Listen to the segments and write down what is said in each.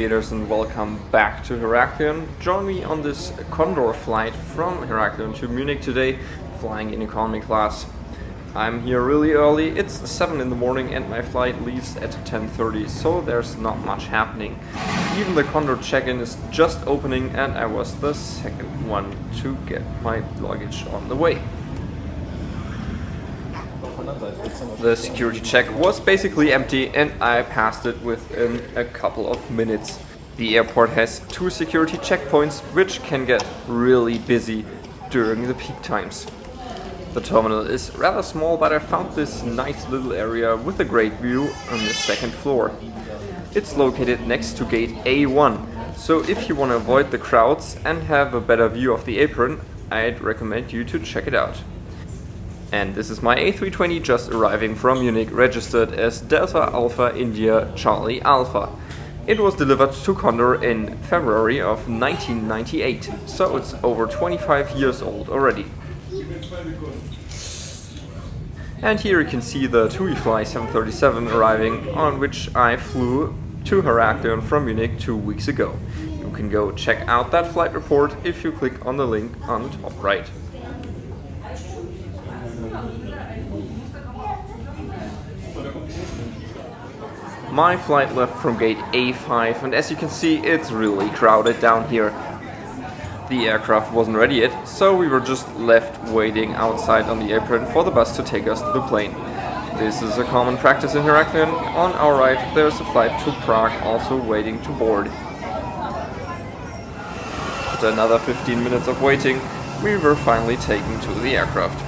aviators, and welcome back to Heraklion. Join me on this Condor flight from Heraklion to Munich today, flying in economy class. I'm here really early, it's 7 in the morning and my flight leaves at 10:30, so there's not much happening. Even the Condor check-in is just opening and I was the second one to get my luggage on the way. The security check was basically empty and I passed it within a couple of minutes. The airport has 2 security checkpoints, which can get really busy during the peak times. The terminal is rather small, but I found this nice little area with a great view on the second floor. It's located next to gate A1, so if you want to avoid the crowds and have a better view of the apron, I'd recommend you to check it out. And this is my A320 just arriving from Munich, registered as Delta Alpha India Charlie Alpha. It was delivered to Condor in February of 1998, so it's over 25 years old already. And here you can see the TUI Fly 737 arriving, on which I flew to Heraklion from Munich 2 weeks ago. You can go check out that flight report if you click on the link on the top right. My flight left from gate A5 and as you can see it's really crowded down here. The aircraft wasn't ready yet, so we were just left waiting outside on the apron for the bus to take us to the plane. This is a common practice in Heraklion. On our right there's a flight to Prague also waiting to board. After another 15 minutes of waiting, we were finally taken to the aircraft.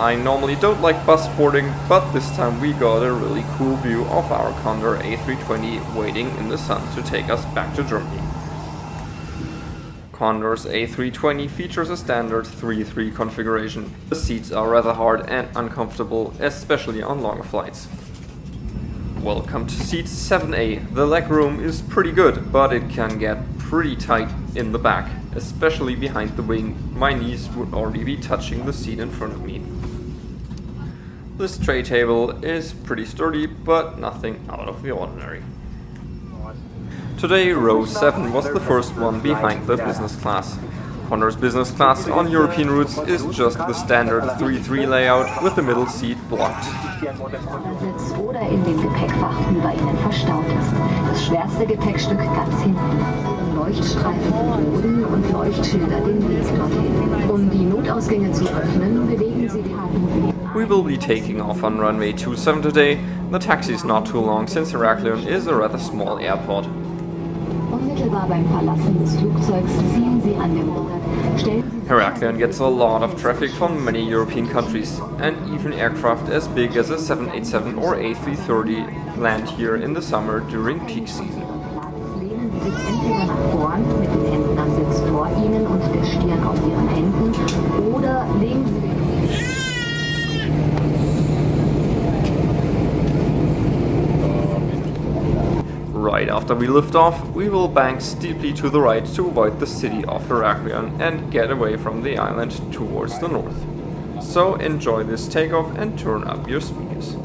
I normally don't like bus boarding, but this time we got a really cool view of our Condor A320 waiting in the sun to take us back to Germany. Condor's A320 features a standard 3-3 configuration. The seats are rather hard and uncomfortable, especially on longer flights. Welcome to seat 7A. The legroom is pretty good, but it can get pretty tight in the back, especially behind the wing. My knees would already be touching the seat in front of me. This tray table is pretty sturdy, but nothing out of the ordinary. Today, row 7 was the first one behind the business class. Condor's business class on European routes is just the standard 3-3 layout with the middle seat blocked. Oder in dem Gepäckfach über Ihnen verstaut ist. Das schwerste Gepäckstück ganz hinten. Leuchtstreifen im Boden und Leuchtschilder den Weg dorthin. Um die Notausgänge zu öffnen, bewegen Sie die Hand. We will be taking off on runway 27 today. The taxi is not too long since Heraklion is a rather small airport. Unmittelbar beim Verlassen des Flugzeugs ziehen Sie an dem Ruder. Heraklion gets a lot of traffic from many European countries, and even aircraft as big as a 787 or A330 land here in the summer during peak season. Lehnen Sie sich entweder nach vorn mit den Händen am Sitz vor Ihnen und der Stirn auf Ihren Händen oder legen Sie den Right after we lift off, we will bank steeply to the right to avoid the city of Heraklion and get away from the island towards the north. So enjoy this takeoff and turn up your speakers.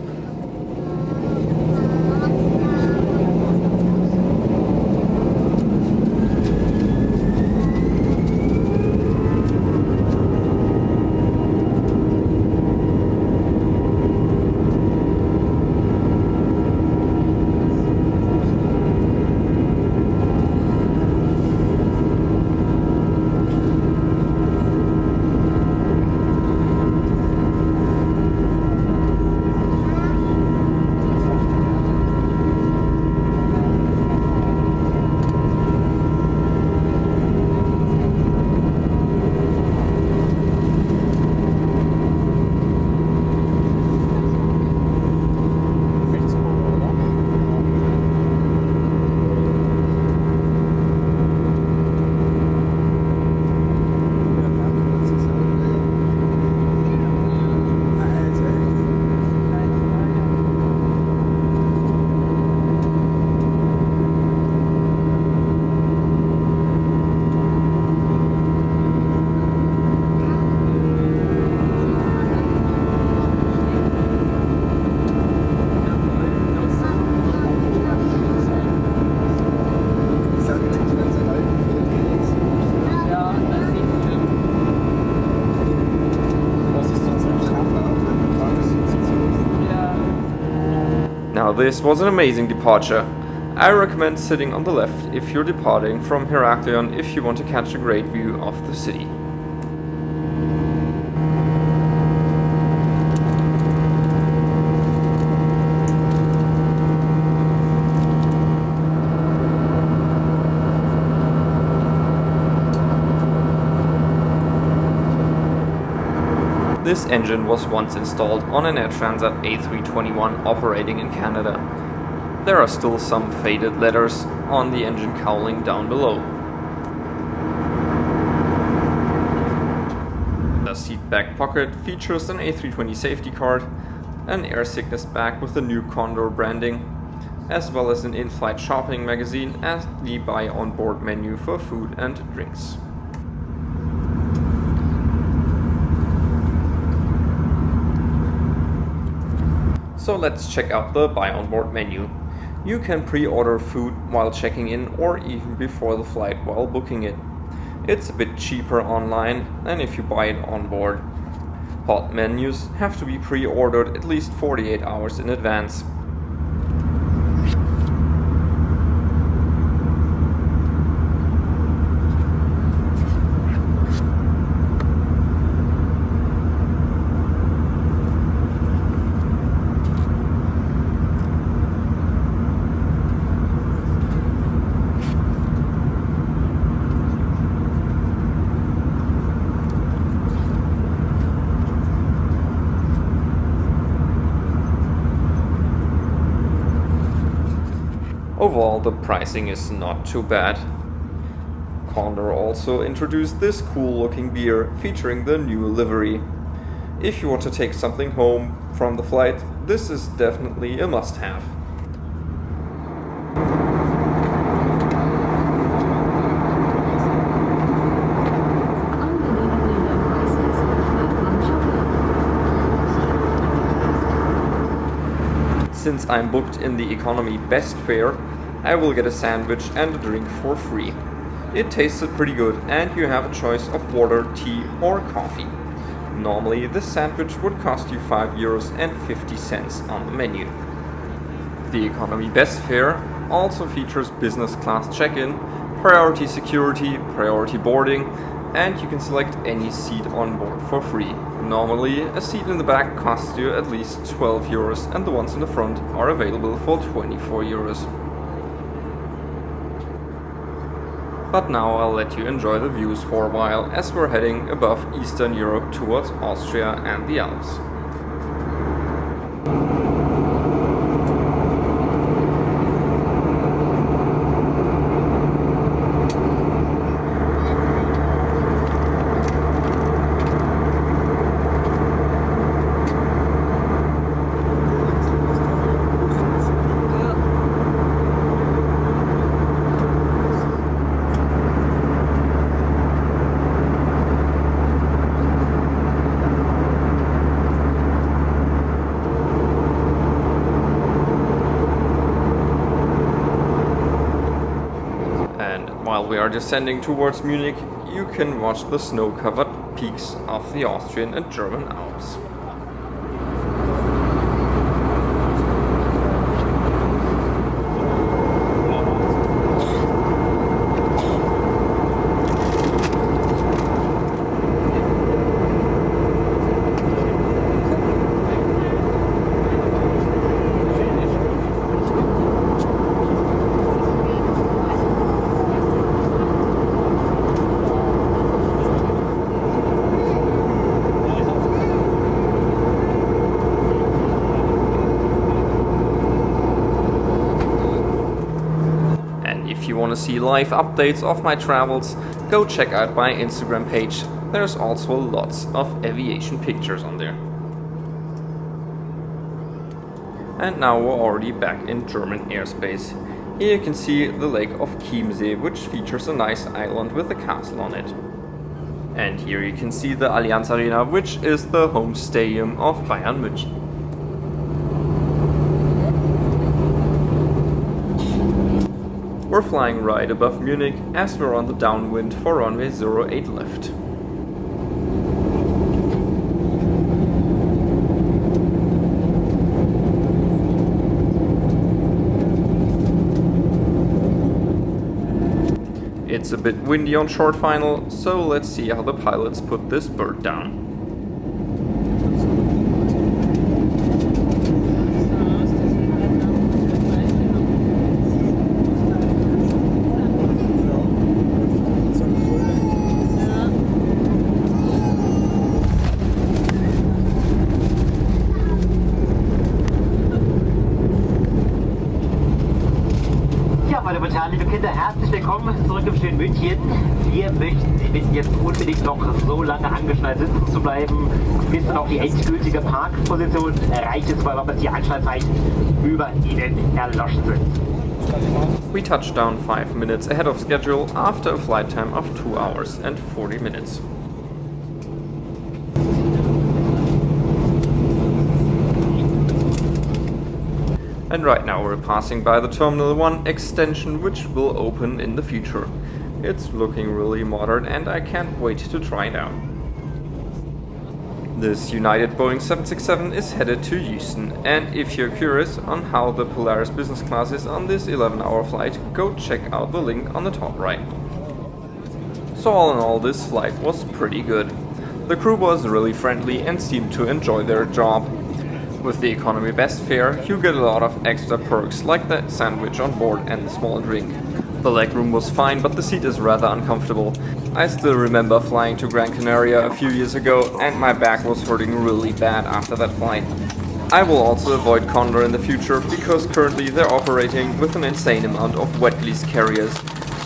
this was an amazing departure. I recommend sitting on the left if you're departing from Heraklion if you want to catch a great view of the city. This engine was once installed on an Air Transat A321 operating in Canada. There are still some faded letters on the engine cowling down below. The seat back pocket features an A320 safety card, an air sickness bag with the new Condor branding, as well as an in-flight shopping magazine and the buy on board menu for food and drinks. So let's check out the buy on board menu. You can pre-order food while checking in or even before the flight while booking it. It's a bit cheaper online than if you buy it on board. Hot menus have to be pre-ordered at least 48 hours in advance. Overall, the pricing is not too bad. Condor also introduced this cool looking beer featuring the new livery. If you want to take something home from the flight, this is definitely a must-have. Since I'm booked in the economy best fare, I will get a sandwich and a drink for free. It tasted pretty good and you have a choice of water, tea or coffee. Normally this sandwich would cost you €5.50 on the menu. The economy best fare also features business class check-in, priority security, priority boarding, and you can select any seat on board for free. Normally, a seat in the back costs you at least €12 and the ones in the front are available for €24. But now I'll let you enjoy the views for a while as we're heading above Eastern Europe towards Austria and the Alps. While we are descending towards Munich, you can watch the snow-covered peaks of the Austrian and German Alps. If you want to see live updates of my travels, go check out my Instagram page. There's also lots of aviation pictures on there. And now we're already back in German airspace. Here you can see the lake of Chiemsee, which features a nice island with a castle on it. And here you can see the Allianz Arena, which is the home stadium of Bayern München. We're flying right above Munich as we're on the downwind for runway 08 left. It's a bit windy on short final, so let's see how the pilots put this bird down. Meine Damen und Herren, liebe Kinder, herzlich willkommen zurück im schönen München. Wir möchten Sie bitten, jetzt unbedingt noch so lange angeschnallt sitzen zu bleiben, bis dann auch die endgültige Parkposition erreicht ist, weil die Anschnallzeichen über Ihnen erloschen sind. We touched down 5 minutes ahead of schedule after a flight time of 2 hours and 40 minutes. And right now we're passing by the Terminal 1 extension, which will open in the future. It's looking really modern and I can't wait to try it out. This United Boeing 767 is headed to Houston, and if you're curious on how the Polaris business class is on this 11-hour flight, go check out the link on the top right. So all in all, this flight was pretty good. The crew was really friendly and seemed to enjoy their job. With the economy best fare, you get a lot of extra perks like the sandwich on board and the small drink. The legroom was fine, but the seat is rather uncomfortable. I still remember flying to Gran Canaria a few years ago and my back was hurting really bad after that flight. I will also avoid Condor in the future because currently they're operating with an insane amount of wet lease carriers.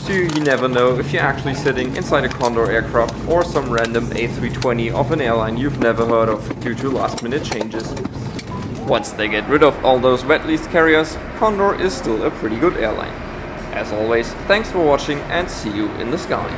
So you never know if you're actually sitting inside a Condor aircraft or some random A320 of an airline you've never heard of due to last minute changes. Once they get rid of all those wet lease carriers, Condor is still a pretty good airline. As always, thanks for watching and see you in the sky.